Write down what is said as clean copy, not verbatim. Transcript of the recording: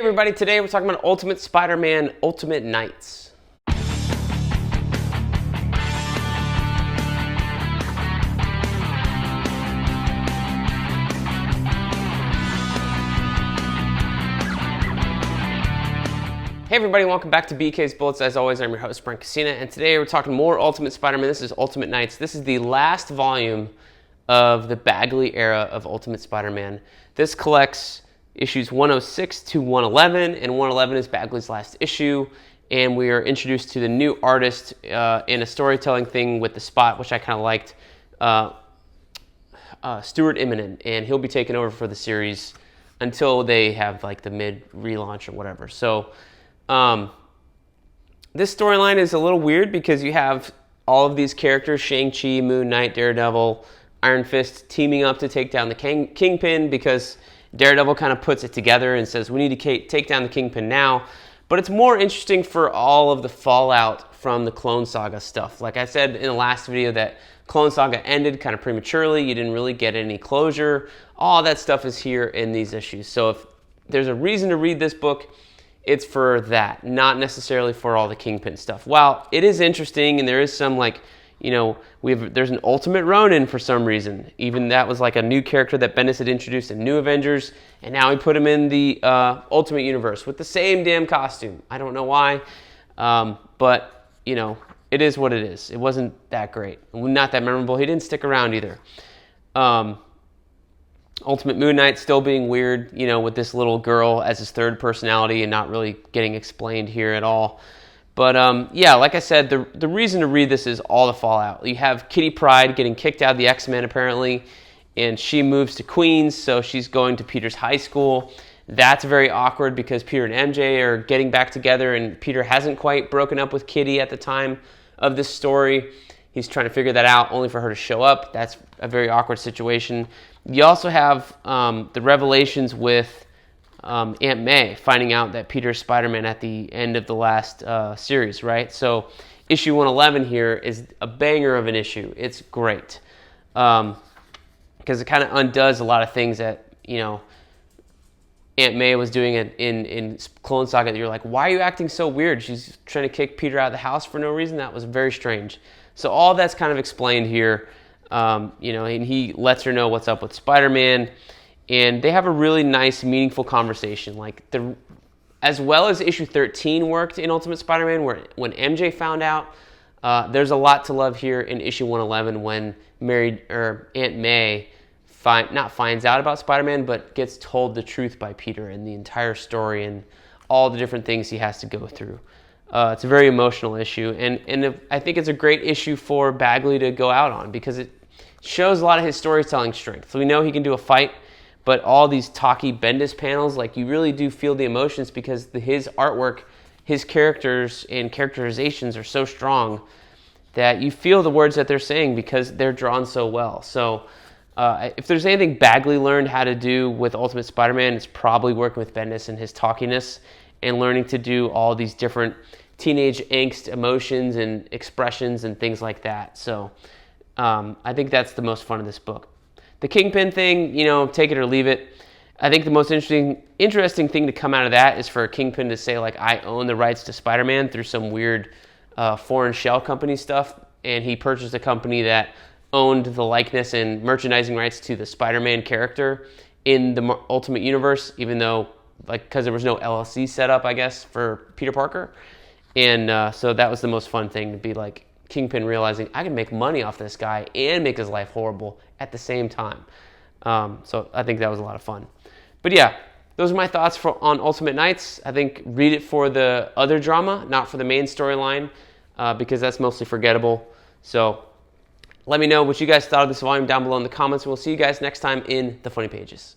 Hey everybody, today we're talking about Ultimate Spider-Man Ultimate Knights. Hey everybody, welcome back to BK's Bullets. As always, I'm your host, Brent, and today we're talking more Ultimate Spider-Man. This is Ultimate Knights. This is the last volume of the Bagley era of Ultimate Spider-Man. This collects issues 106 to 111, and 111 is Bagley's last issue, and we are introduced to the new artist in a storytelling thing with the Spot, which I kind of liked, Stuart Immonen, and he'll be taking over for the series until they have like the mid-relaunch or whatever. So this storyline is a little weird because you have all of these characters, Shang-Chi, Moon Knight, Daredevil, Iron Fist, teaming up to take down the Kingpin because Daredevil kind of puts it together and says, we need to take down the Kingpin now. But it's more interesting for all of the fallout from the Clone Saga stuff. Like I said in the last video, that Clone Saga ended kind of prematurely. You didn't really get any closure. All that stuff is here in these issues. So if there's a reason to read this book, it's for that, not necessarily for all the Kingpin stuff. While it is interesting and there is some like, you know, there's an Ultimate Ronin for some reason. Even that was like a new character that Bendis had introduced in New Avengers, and now he put him in the Ultimate Universe with the same damn costume. I don't know why, but you know, it is what it is. It wasn't that great, not that memorable. He didn't stick around either. Ultimate Moon Knight still being weird, you know, with this little girl as his third personality and not really getting explained here at all. But yeah, like I said, the reason to read this is all the fallout. You have Kitty Pryde getting kicked out of the X-Men apparently, and she moves to Queens, so she's going to Peter's high school. That's very awkward because Peter and MJ are getting back together, and Peter hasn't quite broken up with Kitty at the time of this story. He's trying to figure that out, only for her to show up. That's a very awkward situation. You also have the revelations with Aunt May finding out that Peter's Spider-Man at the end of the last series, right? So issue 111 here is a banger of an issue. It's great because it kind of undoes a lot of things that, you know, Aunt May was doing in Clone Saga. That you're like, why are you acting so weird? She's trying to kick Peter out of the house for no reason. That was very strange. So all that's kind of explained here, you know, and he lets her know what's up with Spider-Man. And they have a really nice, meaningful conversation. Like as well as issue 13 worked in Ultimate Spider-Man, where when MJ found out, there's a lot to love here in issue 111 when Aunt May not finds out about Spider-Man, but gets told the truth by Peter and the entire story and all the different things he has to go through. It's a very emotional issue, and I think it's a great issue for Bagley to go out on because it shows a lot of his storytelling strength. So we know he can do a fight, but all these talky Bendis panels, like you really do feel the emotions because his artwork, his characters and characterizations are so strong that you feel the words that they're saying because they're drawn so well. So if there's anything Bagley learned how to do with Ultimate Spider-Man, it's probably working with Bendis and his talkiness and learning to do all these different teenage angst emotions and expressions and things like that. So I think that's the most fun of this book. The Kingpin thing, you know, take it or leave it. I think the most interesting thing to come out of that is for a Kingpin to say, like, I own the rights to Spider-Man through some weird foreign shell company stuff, and he purchased a company that owned the likeness and merchandising rights to the Spider-Man character in the Ultimate Universe, even though, like, because there was no LLC set up, I guess, for Peter Parker. And so that was the most fun thing, to be like, Kingpin realizing I can make money off this guy and make his life horrible at the same time. So I think that was a lot of fun. But yeah, those are my thoughts on Ultimate Knights. I think read it for the other drama, not for the main storyline, because that's mostly forgettable. So let me know what you guys thought of this volume down below in the comments, and we'll see you guys next time in the Funny Pages.